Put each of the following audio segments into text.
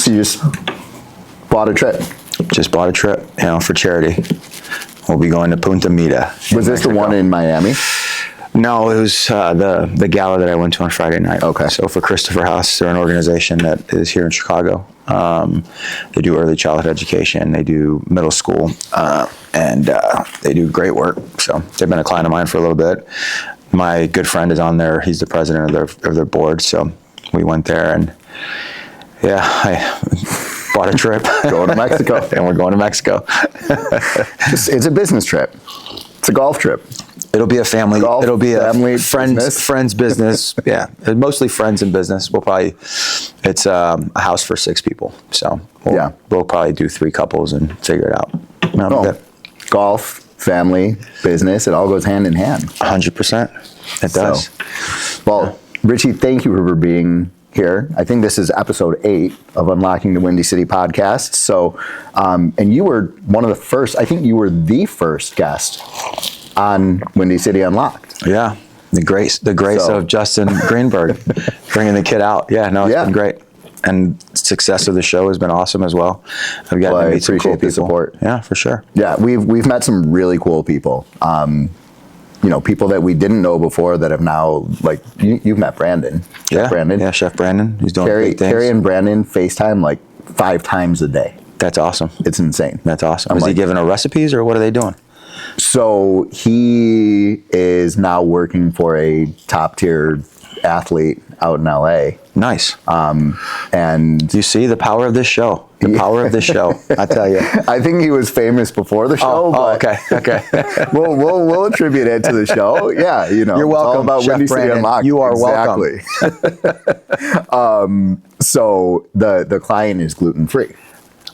So you just bought a trip? Just bought a trip, for charity. We'll be going to Punta Mita. Was this the one in Miami? No, it was the gala that I went to on Friday night. Okay. So for Christopher House, they're an organization that is here in Chicago. They do early childhood education. They do middle school, and they do great work. So they've been a client of mine for a little bit. My good friend is on there. He's the president of their board. So we went there, and I bought a trip. Going to Mexico. And we're going to Mexico. It's a business trip. It's a golf trip. It'll be a family. Golf, it'll be a family friends business. Yeah, mostly friends and business. It's a house for 6 people. So we'll probably do 3 couples and figure it out. Golf, family, business. It all goes hand in hand. 100%. It does. Well, Richie, thank you for being here. I think this is episode 8 of Unlocking the Windy City podcast. So, and you were one of the first. I think you were the first guest on Windy City Unlocked. Yeah, the grace of Justin Greenberg, bringing the kid out. Yeah, no, it's been great, and success of the show has been awesome as well. I've gotten to meet some cool people. Support. Yeah, for sure. Yeah, we've met some really cool people. People that we didn't know before that have now, like, you've met Brandon. Chef Brandon. He's doing great things. Carrie and Brandon FaceTime like 5 times a day. That's awesome. It's insane. That's awesome. Is he giving her recipes, or what are they doing? So he is now working for a top tier athlete out in LA. Nice. And you see the power of this show. The power of this show. I tell you. I think he was famous before the show. Okay. we'll attribute it to the show. Yeah, You're welcome. It's all about Windy City Unlocked. You are welcome. So the client is gluten free.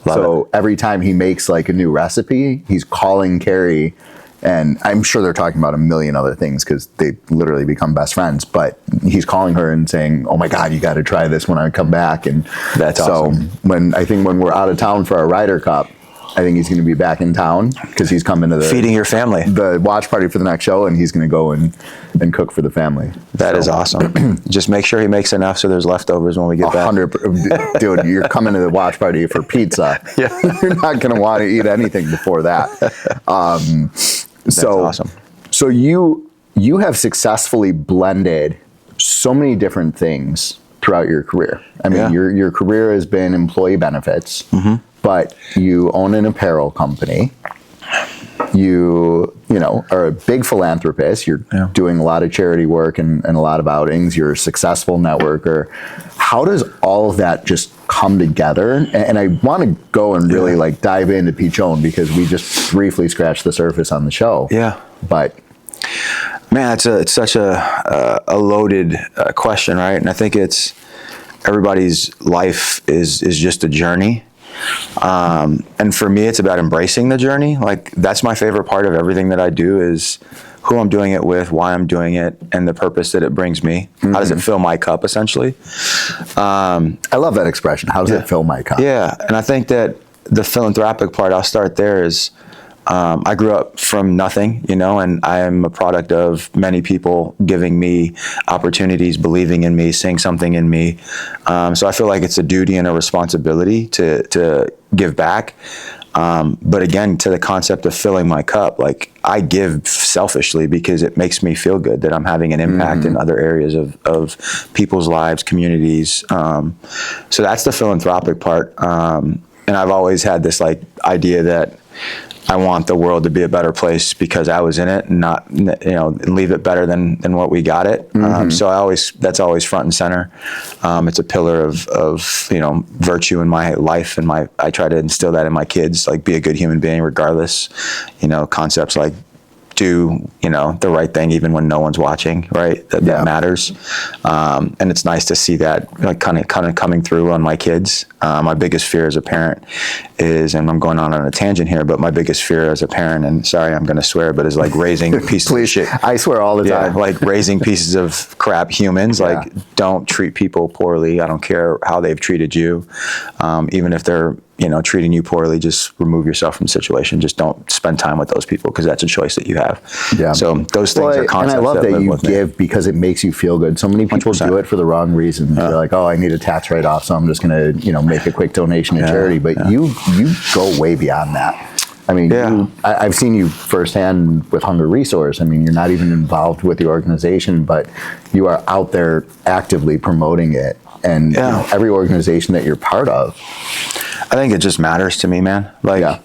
So every time he makes like a new recipe, he's calling Carrie, and I'm sure they're talking about a million other things because they literally become best friends. But he's calling her and saying, "Oh my God, you got to try this when I come back." And that's awesome. When we're out of town for our Ryder Cup, I think he's going to be back in town because he's coming to feeding your family, the watch party for the next show, and he's going to go and cook for the family. That is awesome. Just make sure he makes enough so there's leftovers when we get back. Dude, you're coming to the watch party for pizza. Yeah. You're not going to want to eat anything before that. That's awesome. So you have successfully blended so many different things throughout your career. I mean, your career has been employee benefits. Mm-hmm. But you own an apparel company. You are a big philanthropist. You're doing a lot of charity work and a lot of outings. You're a successful networker. How does all of that just come together? And I want to go and really dive into Pichon because we just briefly scratched the surface on the show. Yeah. But man, it's such a loaded question, right? And I think everybody's life is just a journey. And for me, it's about embracing the journey. Like, that's my favorite part of everything that I do is who I'm doing it with, why I'm doing it, and the purpose that it brings me. Mm-hmm. How does it fill my cup, essentially? I love that expression. How does it fill my cup? Yeah, and I think that the philanthropic part, I'll start there, is I grew up from nothing, and I am a product of many people giving me opportunities, believing in me, seeing something in me. So I feel like it's a duty and a responsibility to give back. But again, to the concept of filling my cup, like, I give selfishly because it makes me feel good that I'm having an impact in other areas of people's lives, communities. So that's the philanthropic part. And I've always had this idea that I want the world to be a better place because I was in it, and not, and leave it better than what we got it. So that's always front and center. It's a pillar of virtue in my life, and I try to instill that in my kids, like, be a good human being regardless. Concepts like do the right thing even when no one's watching, right? That matters. And it's nice to see that kind of coming through on my kids. My biggest fear as a parent is, and I'm going on a tangent here, but my biggest fear as a parent, and sorry, I'm going to swear, but is raising pieces of shit. I swear all the time. Raising pieces of crap humans. Don't treat people poorly. I don't care how they've treated you. Even if they're treating you poorly, just remove yourself from the situation. Just don't spend time with those people because that's a choice that you have. Yeah. So those things are concepts. And I love that you give me. Because it makes you feel good. So many people 100%. Do it for the wrong reasons. They're like, oh, I need a tax write-off, so I'm just going to, make a quick donation to charity, but you go way beyond that. I mean, I've seen you firsthand with Hunger Resource. I mean, you're not even involved with the organization, but you are out there actively promoting it. And you know, every organization that you're part of. I think it just matters to me, man. Like,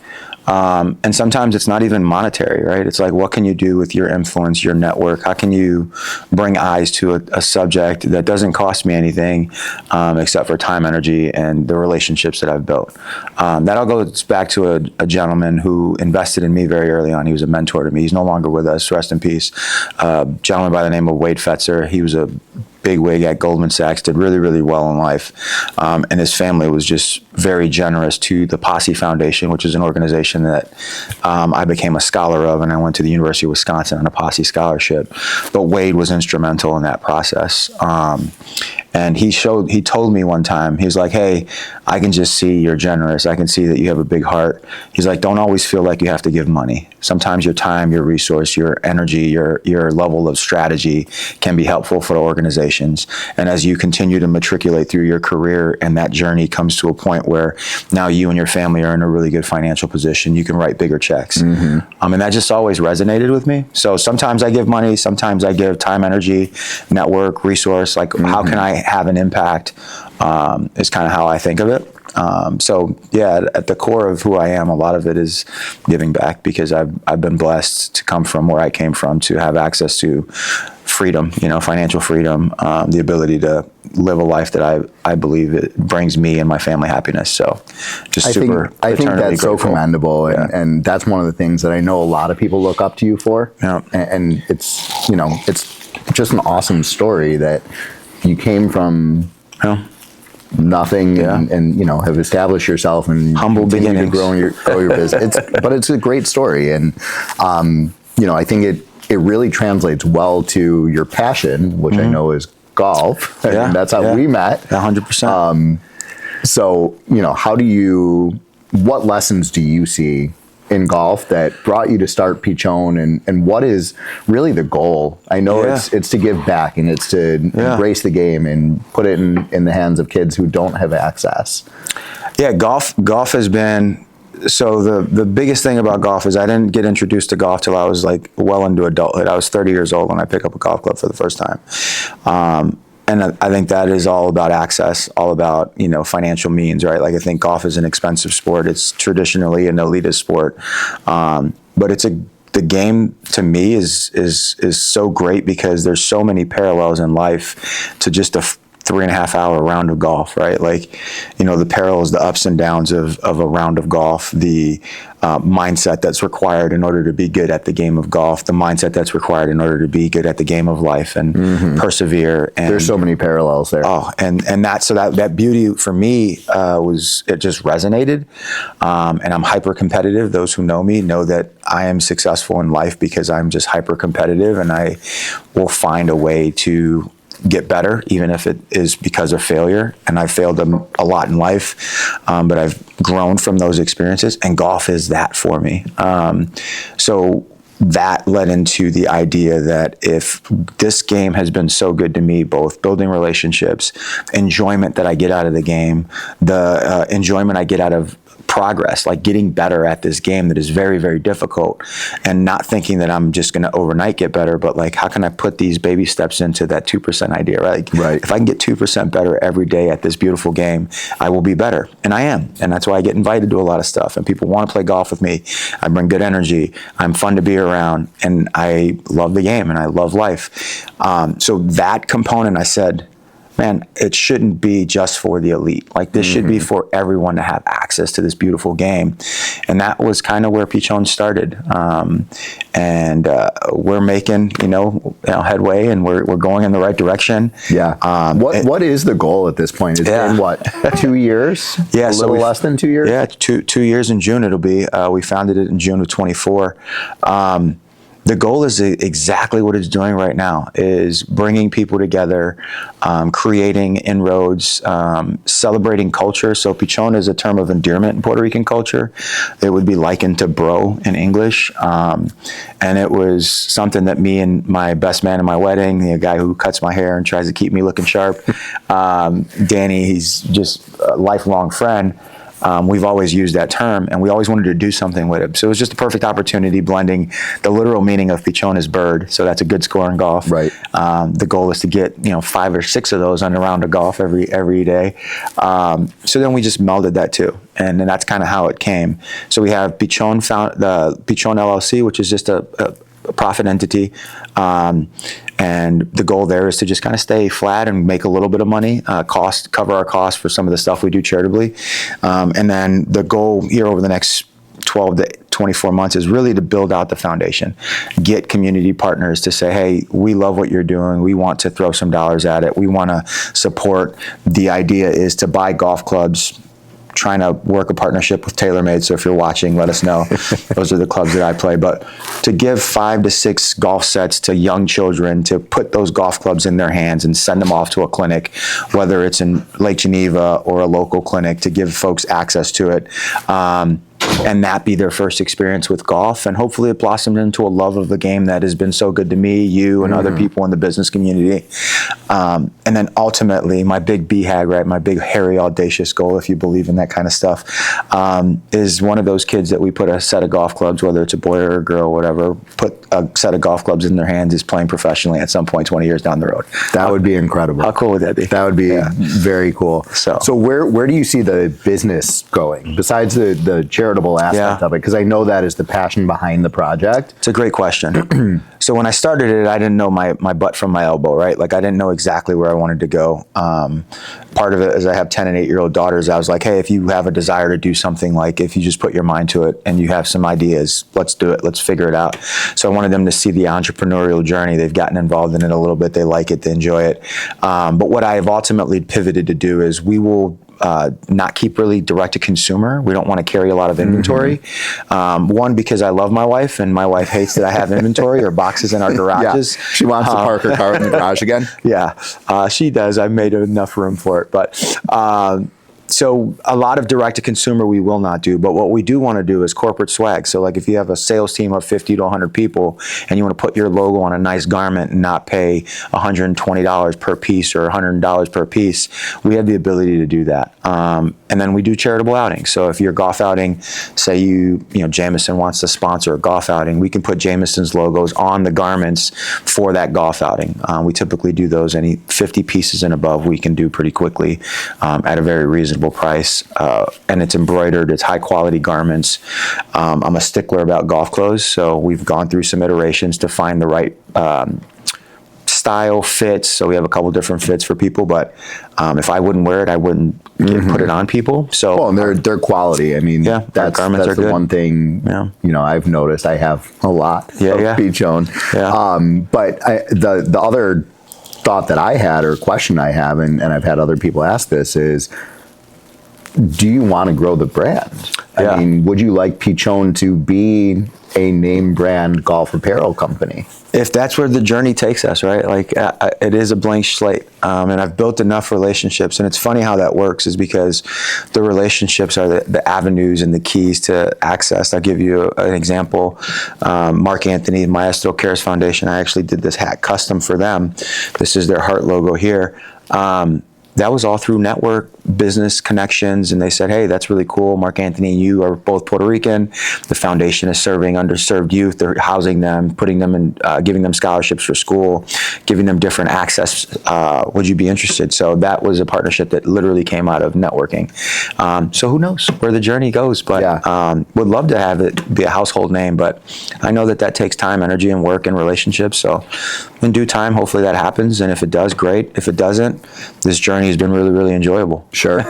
and sometimes it's not even monetary, right? It's like, what can you do with your influence, your network? How can you bring eyes to a subject that doesn't cost me anything except for time, energy, and the relationships that I've built? That all goes back to a gentleman who invested in me very early on. He was a mentor to me. He's no longer with us. Rest in peace. A gentleman by the name of Wade Fetzer. He was a big wig at Goldman Sachs, did really, really well in life. And his family was just very generous to the Posse Foundation, which is an organization that I became a scholar of, and I went to the University of Wisconsin on a Posse scholarship. But Wade was instrumental in that process. And he told me one time, he's like, hey, I can just see you're generous. I can see that you have a big heart. He's like, don't always feel like you have to give money. Sometimes your time, your resource, your energy, your level of strategy can be helpful for organizations. And as you continue to matriculate through your career and that journey comes to a point where now you and your family are in a really good financial position, you can write bigger checks. And that just always resonated with me. So sometimes I give money, sometimes I give time, energy, network, resource. Like, how can I have an impact is kind of how I think of it. So yeah, at the core of who I am, a lot of it is giving back, because I've been blessed to come from where I came from, to have access to freedom, financial freedom, the ability to live a life that I believe it brings me and my family happiness. So just I think that's grateful. so commendable. And that's one of the things that I know a lot of people look up to you for. And it's, it's just an awesome story that you came from nothing and have established yourself and humble beginnings, grow your business. But it's a great story. And, I think it really translates well to your passion, which I know is golf. And that's how we met. 100%. So, what lessons do you see in golf that brought you to start Pichon, and what is really the goal? I know it's to give back, and it's to embrace the game and put it in the hands of kids who don't have access. Yeah, golf has been, so the biggest thing about golf is I didn't get introduced to golf till I was like well into adulthood. I was 30 years old when I picked up a golf club for the first time. And I think that is all about access, all about, financial means, right? Like, I think golf is an expensive sport. It's traditionally an elitist sport. But the game to me is so great because there's so many parallels in life to just a 3.5 hour round of golf, right? Like, the parallels, the ups and downs of a round of golf, the mindset that's required in order to be good at the game of golf, the mindset that's required in order to be good at the game of life and persevere. And there's so many parallels there. Oh, and that beauty for me it just resonated. And I'm hyper competitive. Those who know me know that I am successful in life because I'm just hyper competitive, and I will find a way to get better, even if it is because of failure. And I've failed a lot in life, but I've grown from those experiences, and golf is that for me. So that led into the idea that if this game has been so good to me, both building relationships, enjoyment that I get out of the game, the enjoyment I get out of progress, like getting better at this game that is very, very difficult, and not thinking that I'm just going to overnight get better, but like, how can I put these baby steps into that 2% idea, right? Like, if I can get 2% better every day at this beautiful game, I will be better. And I am. And that's why I get invited to a lot of stuff, and people want to play golf with me. I bring good energy. I'm fun to be around, and I love the game, and I love life. So that component, I said, man, it shouldn't be just for the elite. Like, this should be for everyone to have access to this beautiful game. And that was kind of where Pichon started. And we're making, headway, and we're going in the right direction. Yeah. What is the goal at this point? It's been what, 2 years? Yeah. A little less than 2 years? Yeah, 2 years in June it'll be. We founded it in June of 24. The goal is exactly what it's doing right now, is bringing people together, creating inroads, celebrating culture. So pichon is a term of endearment in Puerto Rican culture. It would be likened to bro in English. And it was something that me and my best man in my wedding, the guy who cuts my hair and tries to keep me looking sharp, Danny, he's just a lifelong friend. We've always used that term, and we always wanted to do something with it. So it was just a perfect opportunity, blending the literal meaning of pichon is bird. So that's a good score in golf. Right. The goal is to get 5 or 6 of those on a round of golf every day. So then we just melded that too, and then that's kind of how it came. So we have Pichon the Pichon LLC, which is just a profit entity. And the goal there is to just kind of stay flat and make a little bit of money, cover our costs for some of the stuff we do charitably. And then the goal here over the next 12 to 24 months is really to build out the foundation, get community partners to say, hey, we love what you're doing. We want to throw some dollars at it. We want to support. The idea is to buy golf clubs, trying to work a partnership with TaylorMade. So if you're watching, let us know. Those are the clubs that I play. But to give 5 to 6 golf sets to young children, to put those golf clubs in their hands and send them off to a clinic, whether it's in Lake Geneva or a local clinic, to give folks access to it. And that be their first experience with golf. And hopefully it blossomed into a love of the game that has been so good to me, you, and other people in the business community. And then ultimately, my big BHAG, right, my big, hairy, audacious goal, if you believe in that kind of stuff, is one of those kids that we put a set of golf clubs, whether it's a boy or a girl, or whatever, put a set of golf clubs in their hands, is playing professionally at some point 20 years down the road. That would be incredible. How cool would that be? That would be very cool. So where do you see the business going, besides the charitable aspect of it? Because I know that is the passion behind the project. It's a great question. So when I started it, I didn't know my butt from my elbow, right? Like, I didn't know exactly where I wanted to go. Part of it is I have 10 and 8-year-old daughters. I was like, hey, if you have a desire to do something, like if you just put your mind to it and you have some ideas, let's do it. Let's figure it out. So I wanted them to see the entrepreneurial journey. They've gotten involved in it a little bit. They like it. They enjoy it. But what I have ultimately pivoted to do is we will not keep really direct to consumer. We don't want to carry a lot of inventory. One, because I love my wife, and my wife hates that I have inventory or boxes in our garages. Yeah. She wants to park her car in the garage again. Yeah, she does. I've made enough room for it. But so a lot of direct to consumer we will not do, but what we do want to do is corporate swag. So like if you have a sales team of 50 to 100 people and you want to put your logo on a nice garment and not pay $120 per piece or $100 per piece, we have the ability to do that. And then we do charitable outings. So if you're golf outing, say Jameson wants to sponsor a golf outing, we can put Jameson's logos on the garments for that golf outing. We typically do those, any 50 pieces and above we can do pretty quickly at a very reasonable price, and it's embroidered. It's high quality garments. I'm a stickler about golf clothes, so we've gone through some iterations to find the right style fits. So we have a couple different fits for people, but if I wouldn't wear it, I wouldn't put it on people. So well, and they're quality. I mean, that's the good. one thing I've noticed. I have a lot of pichon. But the other thought that I had, or question I have, and I've had other people ask this, is, do you want to grow the brand? I mean, would you like Pichon to be a name brand golf apparel company? If that's where the journey takes us, right? Like it is a blank slate, and I've built enough relationships. And it's funny how that works, is because the relationships are the avenues and the keys to access. I'll give you an example. Mark Anthony, Maestro Cares Foundation, I actually did this hat custom for them. This is their heart logo here. That was all through network business connections, and they said, hey, that's really cool. Mark Anthony and you are both Puerto Rican. The foundation is serving underserved youth. They're housing them, putting them in, giving them scholarships for school, giving them different access. Would you be interested? So that was a partnership that literally came out of networking. So who knows where the journey goes, but would love to have it be a household name, but I know that takes time, energy, and work and relationships. So in due time, hopefully that happens. And if it does, great. If it doesn't, this journey has been really, really enjoyable. Sure.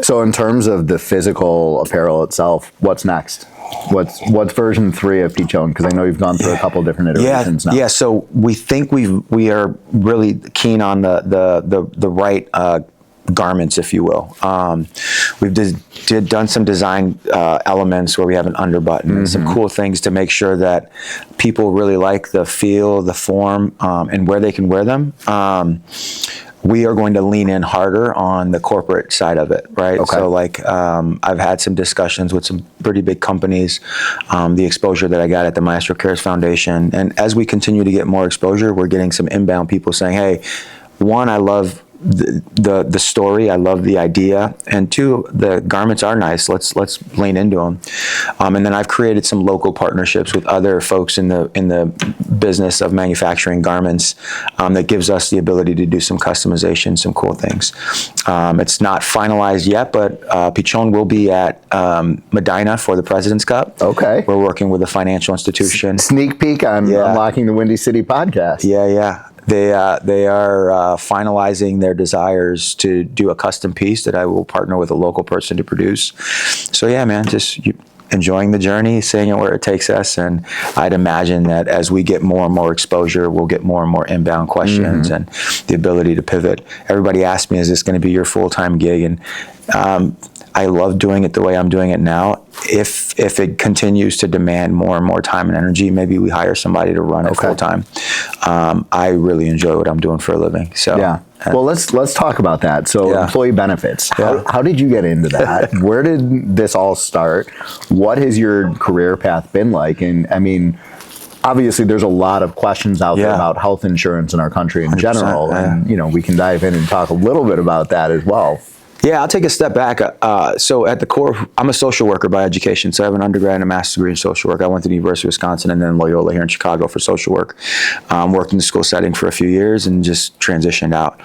So in terms of the physical apparel itself, what's next? What's version 3 of Pichon? Because I know you've gone through a couple different iterations now. Yeah. So we think we are really keen on the right garments, if you will. We've done some design elements where we have an underbutton and some cool things to make sure that people really like the feel, the form, and where they can wear them. We are going to lean in harder on the corporate side of it, right? Okay. So like, I've had some discussions with some pretty big companies, the exposure that I got at the Maestro Cares Foundation. And as we continue to get more exposure, we're getting some inbound people saying, hey, one, I love the story. I love the idea. And two, the garments are nice. Let's lean into them. And then I've created some local partnerships with other folks in the business of manufacturing garments that gives us the ability to do some customization, some cool things. It's not finalized yet, but Pichon will be at Medina for the President's Cup. Okay. We're working with a financial institution. Sneak peek on Unlocking the Windy City podcast. Yeah. They are finalizing their desires to do a custom piece that I will partner with a local person to produce. So yeah, man, just enjoying the journey, seeing it where it takes us. And I'd imagine that as we get more and more exposure, we'll get more and more inbound questions and the ability to pivot. Everybody asks me, is this going to be your full-time gig? And I love doing it the way I'm doing it now. If it continues to demand more and more time and energy, maybe we hire somebody to run it full time. I really enjoy what I'm doing for a living. So yeah. Well, let's talk about that. So employee benefits. How did you get into that? Where did this all start? What has your career path been like? And I mean, obviously there's a lot of questions out there about health insurance in our country in general. And we can dive in and talk a little bit about that as well. Yeah, I'll take a step back. So at the core, I'm a social worker by education. So I have an undergrad and a master's degree in social work. I went to the University of Wisconsin and then Loyola here in Chicago for social work. Worked in the school setting for a few years and just transitioned out.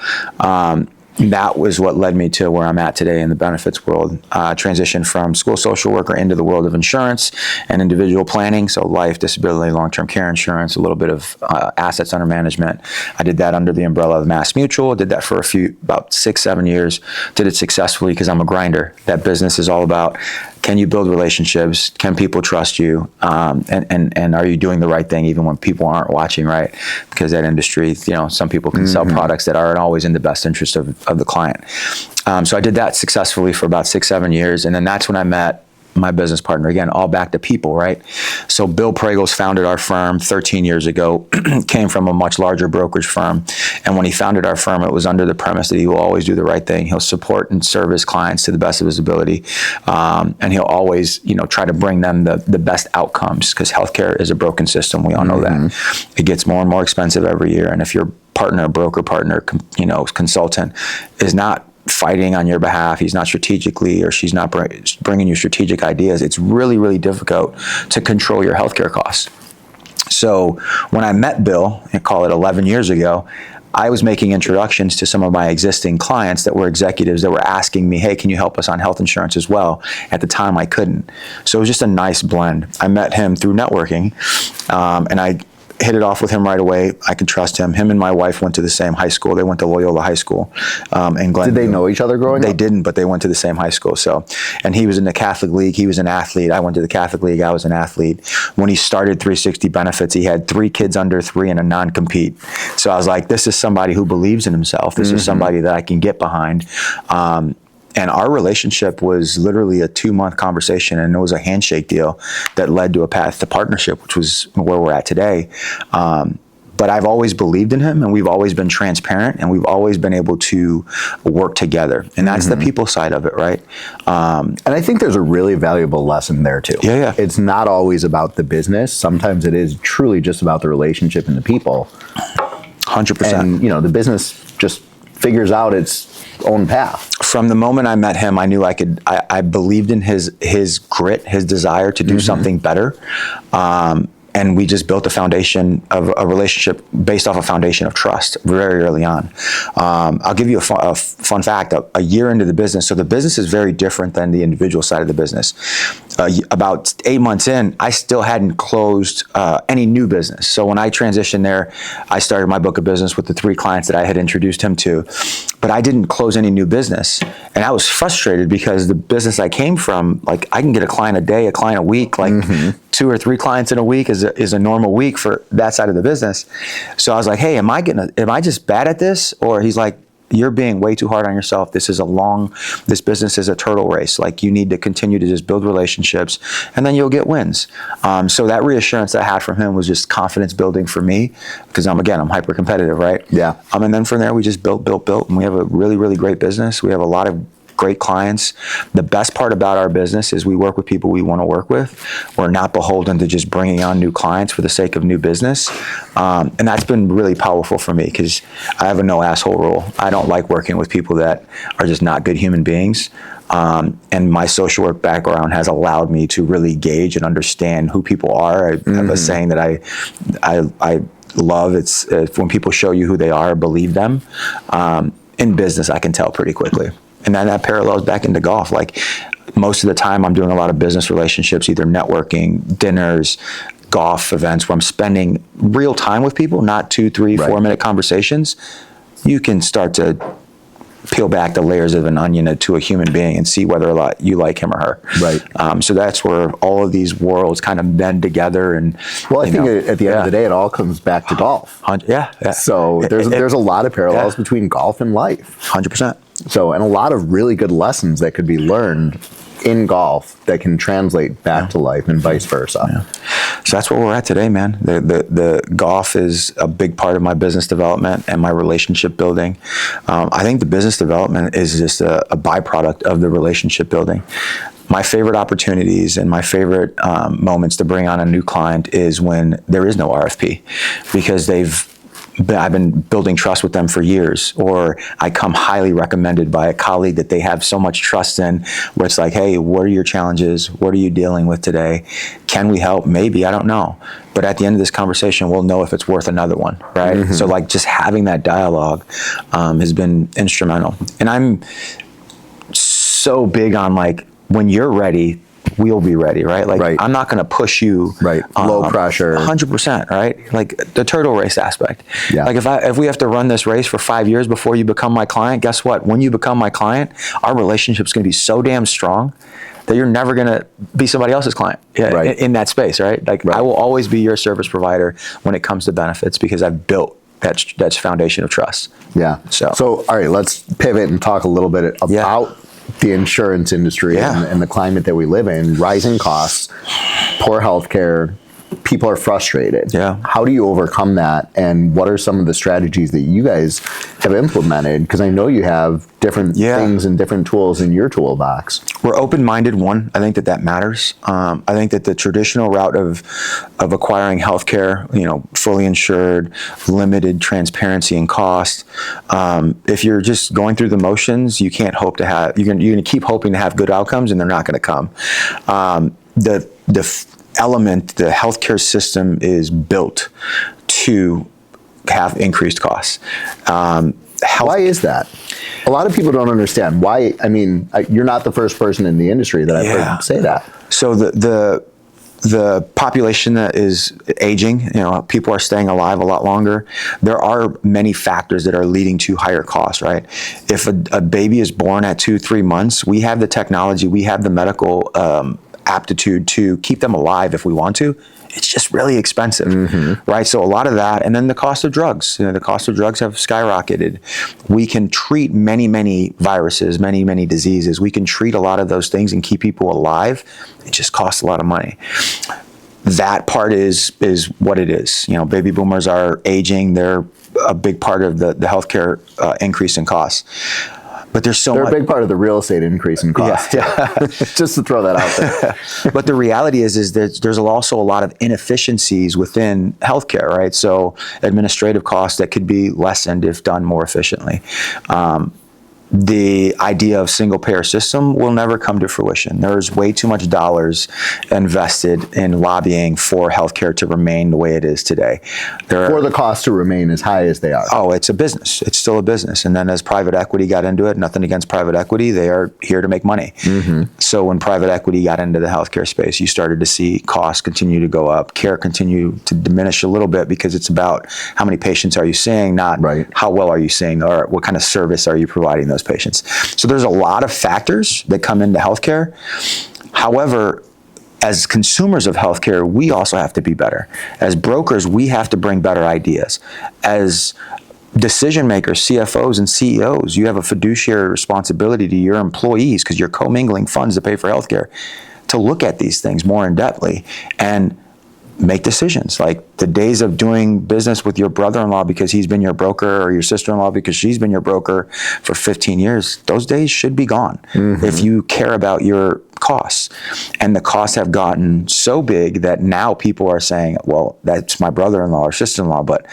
That was what led me to where I'm at today in the benefits world. Transitioned from school social worker into the world of insurance and individual planning. So life, disability, long-term care insurance, a little bit of assets under management. I did that under the umbrella of Mass Mutual. Did that for about 6-7 years. Did it successfully because I'm a grinder. That business is all about, can you build relationships? Can people trust you? And are you doing the right thing even when people aren't watching, right? Because that industry, some people can sell products that aren't always in the best interest of the client. So I did that successfully for about 6-7 years. And then that's when I met my business partner, again, all back to people, right? So Bill Pregels founded our firm 13 years ago, came from a much larger brokerage firm. And when he founded our firm, it was under the premise that he will always do the right thing. He'll support and serve his clients to the best of his ability. And he'll always, try to bring them the best outcomes, because healthcare is a broken system. We all know that. It gets more and more expensive every year. And if your partner, broker partner, consultant is not fighting on your behalf, he's not strategically, or she's not bringing you strategic ideas, it's really, really difficult to control your healthcare costs. So when I met Bill, I call it 11 years ago, I was making introductions to some of my existing clients that were executives that were asking me, hey, can you help us on health insurance as well? At the time, I couldn't. So it was just a nice blend. I met him through networking, and I hit it off with him right away. I could trust him. Him and my wife went to the same high school. They went to Loyola High School in Glenview. Did they know each other growing up? They didn't, but they went to the same high school. So, and he was in the Catholic League. He was an athlete. I went to the Catholic League. I was an athlete. When he started 360 Benefits, he had 3 kids under 3 and a non-compete. So I was like, this is somebody who believes in himself. This is somebody that I can get behind. And our relationship was literally a 2-month conversation, and it was a handshake deal that led to a path to partnership, which was where we're at today. But I've always believed in him, and we've always been transparent, and we've always been able to work together. And that's the people side of it, right? And I think there's a really valuable lesson there too. Yeah. It's not always about the business. Sometimes it is truly just about the relationship and the people. 100%. And, the business just figures out its own path. From the moment I met him, I knew I believed in his grit, his desire to do something better. And we just built a foundation of a relationship based off a foundation of trust very early on. I'll give you a fun fact. A year into the business, so the business is very different than the individual side of the business. About 8 months in, I still hadn't closed any new business. So when I transitioned there, I started my book of business with the 3 clients that I had introduced him to, but I didn't close any new business. And I was frustrated because the business I came from, like, I can get a client a day, a client a week, like 2 or 3 clients in a week is a normal week for that side of the business. So I was like, hey, am I just bad at this? Or he's like, you're being way too hard on yourself. This business is a turtle race. Like, you need to continue to just build relationships, and then you'll get wins. So that reassurance I had from him was just confidence building for me, because I'm hyper competitive, right? Yeah. And then from there, we just built, and we have a really, really great business. We have a lot of great clients. The best part about our business is we work with people we want to work with. We're not beholden to just bringing on new clients for the sake of new business. And that's been really powerful for me, because I have a no asshole rule. I don't like working with people that are just not good human beings. And my social work background has allowed me to really gauge and understand who people are. I have a saying that I love. It's when people show you who they are, believe them. In business, I can tell pretty quickly. And then that parallels back into golf. Like, most of the time I'm doing a lot of business relationships, either networking, dinners, golf events, where I'm spending real time with people, not 2, 3, 4 minute conversations. You can start to peel back the layers of an onion to a human being and see whether or not you like him or her. Right. So that's where all of these worlds kind of bend together. And well, I think at the end of the day, it all comes back to golf. Yeah. So there's a lot of parallels between golf and life. 100%. So, and a lot of really good lessons that could be learned in golf that can translate back to life, and vice versa. Yeah. So that's where we're at today, man. The golf is a big part of my business development and my relationship building. I think the business development is just a byproduct of the relationship building. My favorite opportunities and my favorite moments to bring on a new client is when there is no RFP, because I've been building trust with them for years, or I come highly recommended by a colleague that they have so much trust in, where it's like, hey, what are your challenges? What are you dealing with today? Can we help? Maybe, I don't know. But at the end of this conversation, we'll know if it's worth another one, right? Mm-hmm. So like, just having that dialogue has been instrumental. And I'm so big on, like, when you're ready, we'll be ready, right? Like, I'm not going to push you. Right. Low pressure. 100%, right? Like the turtle race aspect. Yeah. Like, if we have to run this race for 5 years before you become my client, guess what? When you become my client, our relationship's going to be so damn strong that you're never going to be somebody else's client in that space, right? Like, I will always be your service provider when it comes to benefits, because I've built that foundation of trust. Yeah. So all right, let's pivot and talk a little bit about the insurance industry and the climate that we live in. Rising costs, poor healthcare, people are frustrated. Yeah. How do you overcome that, and what are some of the strategies that you guys have implemented? Because I know you have different things and different tools in your toolbox. We're open-minded. One, I think that matters. I think that the traditional route of acquiring healthcare, fully insured, limited transparency and cost. If you're just going through the motions, you can't hope to have. You're going to keep hoping to have good outcomes, and they're not going to come. The healthcare system is built to have increased costs. Why is that? A lot of people don't understand why. I mean, you're not the first person in the industry that I've heard say that. So the population that is aging, people are staying alive a lot longer. There are many factors that are leading to higher costs, right? If a baby is born at 2-3 months, we have the technology, we have the medical aptitude to keep them alive if we want to. It's just really expensive, right? So a lot of that, and then the cost of drugs. The cost of drugs have skyrocketed. We can treat many, many viruses, many, many diseases. We can treat a lot of those things and keep people alive. It just costs a lot of money. That part is what it is. Baby boomers are aging. They're a big part of the healthcare increase in costs. But they're a big part of the real estate increase in cost. Yeah. Just to throw that out there. But the reality is that there's also a lot of inefficiencies within healthcare, right? So administrative costs that could be lessened if done more efficiently. The idea of single payer system will never come to fruition. There's way too much dollars invested in lobbying for healthcare to remain the way it is today. For the cost to remain as high as they are. Oh, it's a business. It's still a business. And then as private equity got into it, nothing against private equity, they are here to make money. So when private equity got into the healthcare space, you started to see costs continue to go up, care continue to diminish a little bit, because it's about how many patients are you seeing, not how well are you seeing, or what kind of service are you providing those patients. So there's a lot of factors that come into healthcare. However, as consumers of healthcare, we also have to be better. As brokers, we have to bring better ideas. As decision makers, CFOs and CEOs, you have a fiduciary responsibility to your employees because you're commingling funds to pay for healthcare, to look at these things more in depthly and make decisions. Like the days of doing business with your brother-in-law because he's been your broker, or your sister-in-law because she's been your broker for 15 years, those days should be gone if you care about your costs. And the costs have gotten so big that now people are saying, well, that's my brother-in-law or sister-in-law, but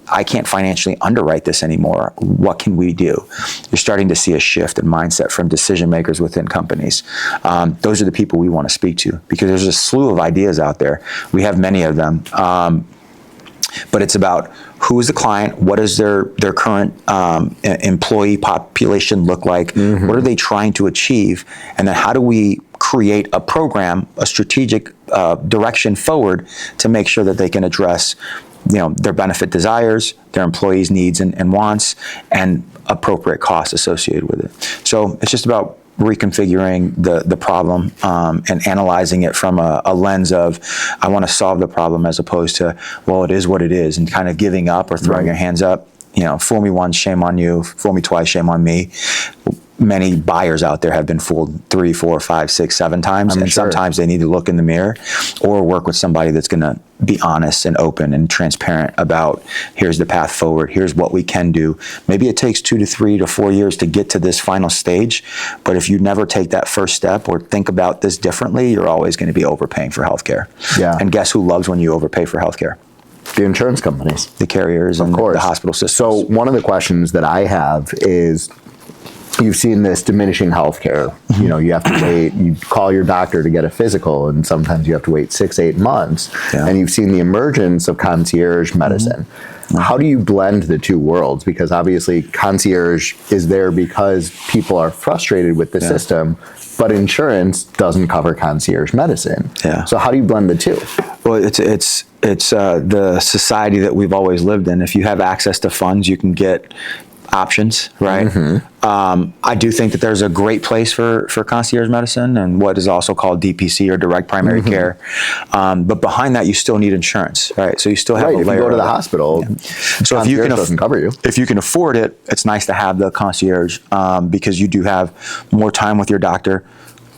I can't financially underwrite this anymore. What can we do? You're starting to see a shift in mindset from decision makers within companies. Those are the people we want to speak to, because there's a slew of ideas out there. We have many of them. But it's about who is the client, what does their current employee population look like, what are they trying to achieve, and then how do we create a program, a strategic direction forward to make sure that they can address their benefit desires, their employees' needs and wants, and appropriate costs associated with it. So it's just about reconfiguring the problem and analyzing it from a lens of, I want to solve the problem, as opposed to, well, it is what it is, and kind of giving up or throwing your hands up. Fool me once, shame on you. Fool me twice, shame on me. Many buyers out there have been fooled 3, 4, 5, 6, 7 times, and sometimes they need to look in the mirror or work with somebody that's going to be honest and open and transparent about, here's the path forward, here's what we can do. Maybe it takes 2 to 3 to 4 years to get to this final stage, but if you never take that first step or think about this differently, you're always going to be overpaying for healthcare. Yeah. And guess who loves when you overpay for healthcare? The insurance companies, the carriers, and the hospital systems. So one of the questions that I have is, you've seen this diminishing healthcare. You have to wait, you call your doctor to get a physical, and sometimes you have to wait 6, 8 months. Yeah. And you've seen the emergence of concierge medicine. How do you blend the two worlds? Because obviously concierge is there because people are frustrated with the system, but insurance doesn't cover concierge medicine. Yeah. So how do you blend the two? Well, it's the society that we've always lived in. If you have access to funds, you can get options, right? I do think that there's a great place for concierge medicine and what is also called DPC, or direct primary care. But behind that, you still need insurance, right? So you still have a layer. If you go to the hospital, so if you can doesn't cover you. If you can afford it, it's nice to have the concierge because you do have more time with your doctor.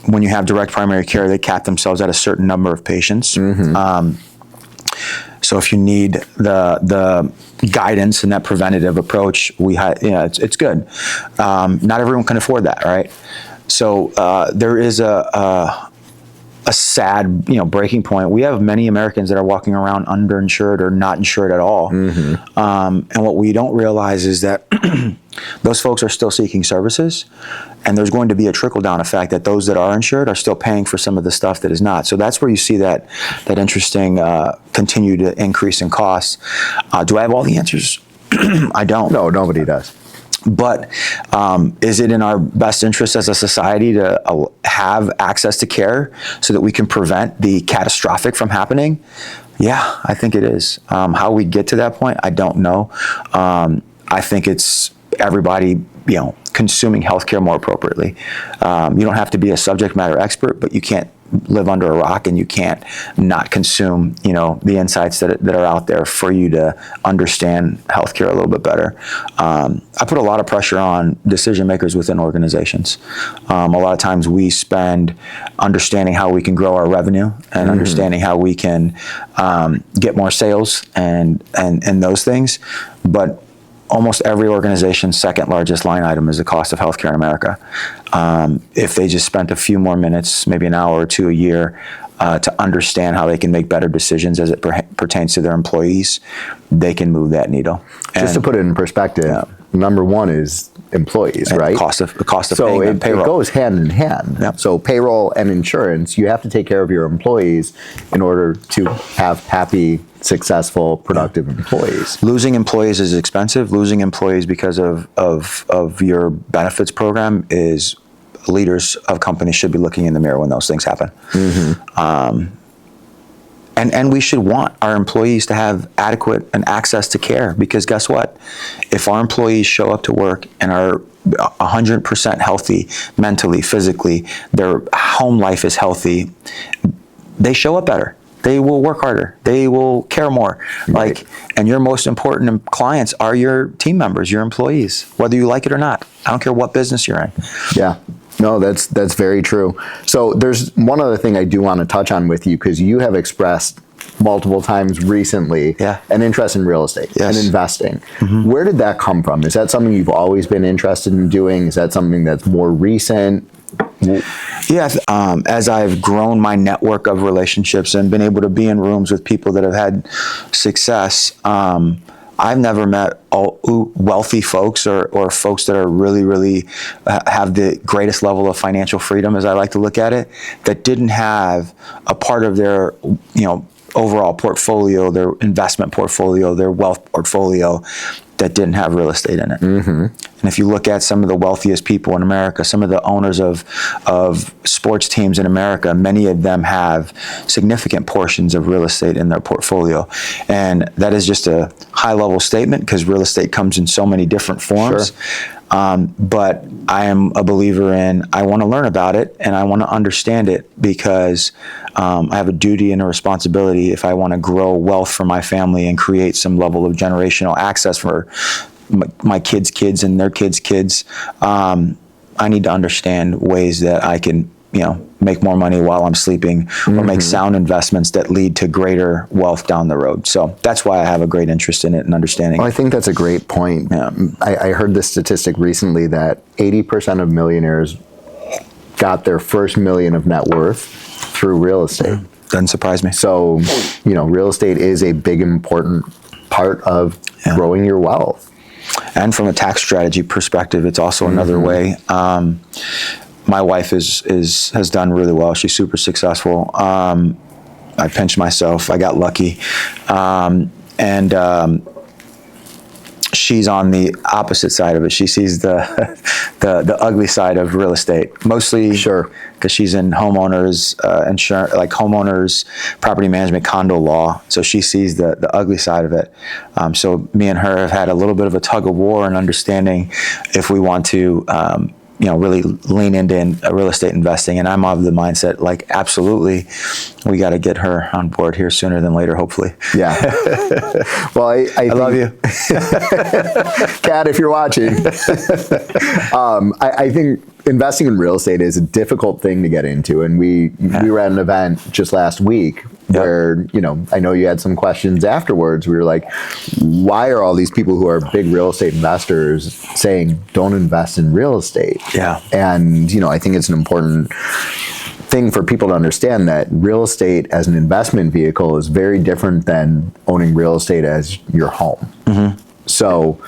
When you have direct primary care, they cap themselves at a certain number of patients. So if you need the guidance and that preventative approach, it's good. Not everyone can afford that, right? So there is a sad, breaking point. We have many Americans that are walking around underinsured or not insured at all. And what we don't realize is that those folks are still seeking services, and there's going to be a trickle-down effect that those that are insured are still paying for some of the stuff that is not. So that's where you see that interesting continued increase in costs. Do I have all the answers? I don't. No, nobody does. But is it in our best interest as a society to have access to care so that we can prevent the catastrophic from happening? Yeah, I think it is. How we get to that point, I don't know. I think it's everybody, consuming healthcare more appropriately. You don't have to be a subject matter expert, but you can't live under a rock, and you can't not consume, the insights that are out there for you to understand healthcare a little bit better. I put a lot of pressure on decision makers within organizations. A lot of times we spend understanding how we can grow our revenue and understanding how we can get more sales and those things, but almost every organization's second largest line item is the cost of healthcare in America. If they just spent a few more minutes, maybe an hour or two a year, to understand how they can make better decisions as it pertains to their employees, they can move that needle. Just to put it in perspective, number one is employees, and right? The cost of so paying them, payroll. It goes hand in hand. Yep. So payroll and insurance, you have to take care of your employees in order to have happy, successful, productive employees. Losing employees is expensive. Losing employees because of your benefits program is, leaders of companies should be looking in the mirror when those things happen. And we should want our employees to have adequate and access to care, because guess what? If our employees show up to work and are 100% healthy mentally, physically, their home life is healthy, they show up better. they will work harder. They will care more. Right. Like, and your most important clients are your team members, your employees, whether you like it or not. I don't care what business you're in. Yeah. No, that's very true. So there's one other thing I do want to touch on with you, because you have expressed multiple times recently an interest in real estate and investing. Where did that come from? Is that something you've always been interested in doing? Is that something that's more recent? Yeah, as I've grown my network of relationships and been able to be in rooms with people that have had success, I've never met all wealthy folks or folks that are really have the greatest level of financial freedom, as I like to look at it, that didn't have a part of their, overall portfolio, their investment portfolio, their wealth portfolio, that didn't have real estate in it. And if you look at some of the wealthiest people in America, some of the owners of sports teams in America, many of them have significant portions of real estate in their portfolio. And that is just a high-level statement, because real estate comes in so many different forms. But I am a believer in, I want to learn about it and I want to understand it, because I have a duty and a responsibility, if I want to grow wealth for my family and create some level of generational access for my kids' kids and their kids' kids. I need to understand ways that I can, make more money while I'm sleeping, or make sound investments that lead to greater wealth down the road. So that's why I have a great interest in it and understanding. Well, I think that's a great point. Yeah. I heard this statistic recently that 80% of millionaires got their first million of net worth through real estate. Doesn't surprise me. So, real estate is a big, important part of growing your wealth. And from a tax strategy perspective, it's also another way. My wife has done really well. She's super successful. I pinched myself. I got lucky. She's on the opposite side of it. She sees the ugly side of real estate, mostly because she's in homeowners insurance, like homeowners property management, condo law. So she sees the ugly side of it. So me and her have had a little bit of a tug of war in understanding if we want to really lean into real estate investing. And I'm of the mindset, like, absolutely, we got to get her on board here sooner than later, hopefully. Yeah. Well, I love you. Kat, if you're watching, I think investing in real estate is a difficult thing to get into. And we were at an event just last week where, I know you had some questions afterwards. We were like, why are all these people who are big real estate investors saying don't invest in real estate? Yeah. And, I think it's an important thing for people to understand that real estate as an investment vehicle is very different than owning real estate as your home. So,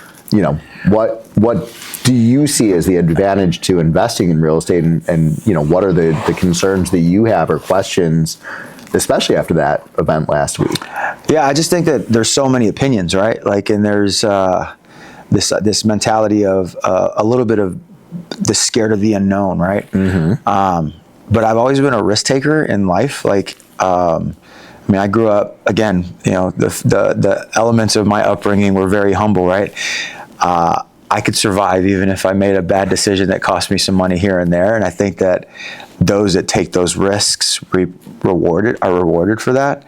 what do you see as the advantage to investing in real estate, and what are the concerns that you have or questions, especially after that event last week? Yeah, I just think that there's so many opinions, right? Like, and there's this mentality of a little bit of the scared of the unknown, right? But I've always been a risk taker in life. Like, I grew up, again, the elements of my upbringing were very humble, right? I could survive even if I made a bad decision that cost me some money here and there. And I think that those that take those risks are rewarded for that.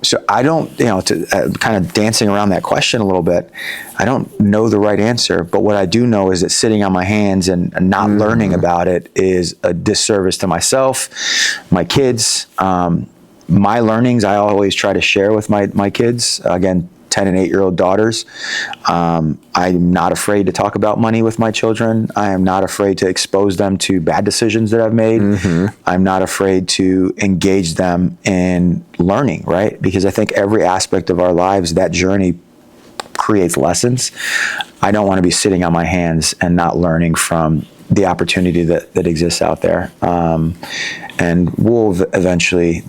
So I don't, to kind of dancing around that question a little bit, I don't know the right answer, but what I do know is that sitting on my hands and not learning about it is a disservice to myself, my kids. My learnings, I always try to share with my kids. Again, 10 and 8-year-old daughters. I'm not afraid to talk about money with my children. I am not afraid to expose them to bad decisions that I've made. I'm not afraid to engage them in learning, right? Because I think every aspect of our lives, that journey creates lessons. I don't want to be sitting on my hands and not learning from the opportunity that exists out there. And we'll eventually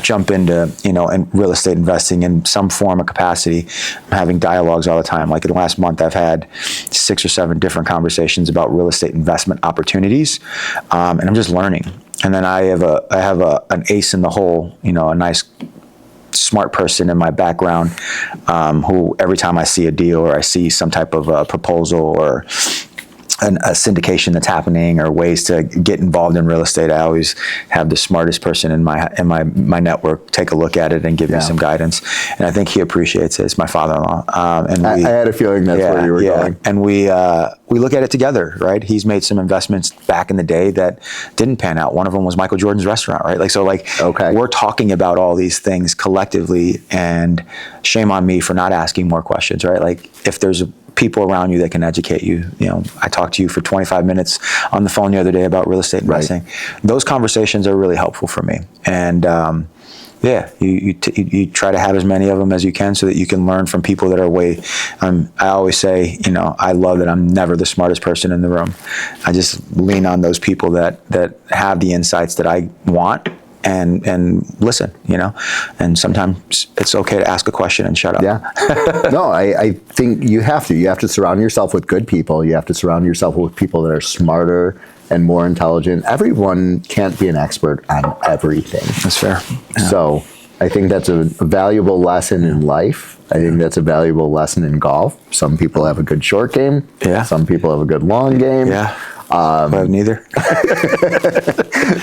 jump into, and real estate investing in some form of capacity. I'm having dialogues all the time. Like in the last month, I've had 6 or 7 different conversations about real estate investment opportunities. And I'm just learning. And then I have an ace in the hole, a nice smart person in my background, who every time I see a deal or I see some type of a proposal or a syndication that's happening or ways to get involved in real estate, I always have the smartest person in my network take a look at it and give me some guidance. And I think he appreciates it. It's my father-in-law. And I had a feeling that's where you were going. And we look at it together, right? He's made some investments back in the day that didn't pan out. One of them was Michael Jordan's restaurant, right? We're talking about all these things collectively, and shame on me for not asking more questions, right? Like, if there's people around you that can educate you. I talked to you for 25 minutes on the phone the other day about real estate investing. Right. Those conversations are really helpful for me. And you try to have as many of them as you can so that you can learn from people that are way. I always say, I love that I'm never the smartest person in the room. I just lean on those people that have the insights that I want. And listen, and sometimes it's okay to ask a question and shut up. Yeah. No, I think you have to surround yourself with good people. You have to surround yourself with people that are smarter and more intelligent. Everyone can't be an expert on everything. That's fair. Yeah. So I think that's a valuable lesson in life. I think that's a valuable lesson in golf. Some people have a good short game. Yeah. Some people have a good long game. Yeah. I have neither.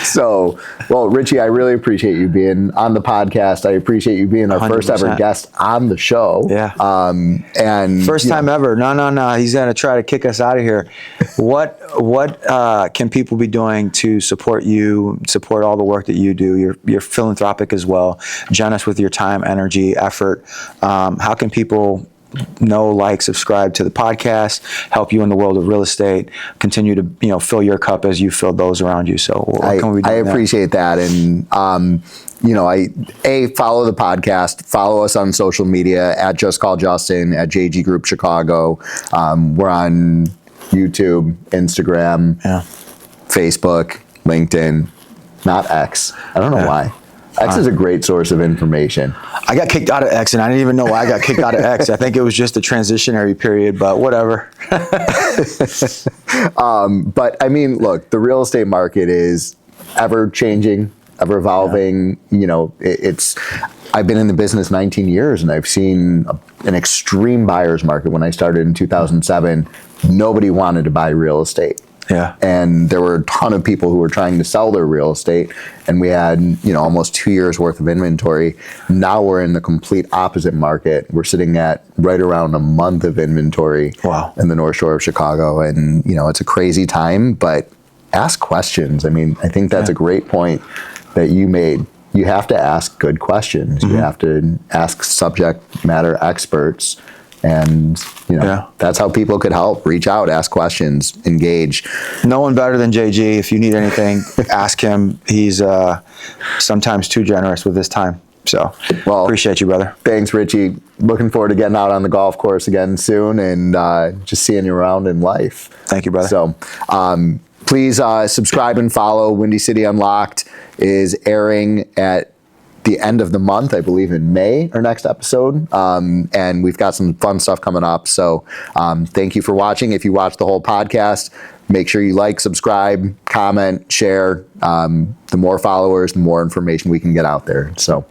So, well, Richie, I really appreciate you being on the podcast. I appreciate you being our 100%. First ever guest on the show. Yeah. And first time ever. No. He's going to try to kick us out of here. What can people be doing to support you, support all the work that you do? You're philanthropic as well, generous with your time, energy, effort. How can people subscribe to the podcast, help you in the world of real estate, continue to fill your cup as you fill those around you? So what can we do? I appreciate that. And follow the podcast, follow us on social media at Just Call Justin, at JG Group Chicago. We're on YouTube, Instagram, Facebook, LinkedIn, not X. I don't know why. X is a great source of information. I got kicked out of X, and I didn't even know why I got kicked out of X. I think it was just a transitionary period, but whatever. But I mean, look, the real estate market is ever changing, ever evolving. I've been in the business 19 years, and I've seen an extreme buyer's market. When I started in 2007, nobody wanted to buy real estate. Yeah. And there were a ton of people who were trying to sell their real estate, and we had, almost 2 years worth of inventory. Now we're in the complete opposite market. We're sitting at right around a month of inventory. Wow. In the North Shore of Chicago. And, it's a crazy time, but ask questions. I mean, I think that's a great point that you made. You have to ask good questions. Mm-hmm. You have to ask subject matter experts. And, that's how people could help. Reach out, ask questions, engage. No one better than JG. If you need anything, ask him. He's sometimes too generous with his time. So, appreciate you, brother. Thanks, Richie. Looking forward to getting out on the golf course again soon and just seeing you around in life. Thank you, brother. So, please subscribe and follow. Windy City Unlocked is airing at the end of the month, I believe in May, our next episode. And we've got some fun stuff coming up. So thank you for watching. If you watch the whole podcast, make sure you like, subscribe, comment, share. The more followers, the more information we can get out there. So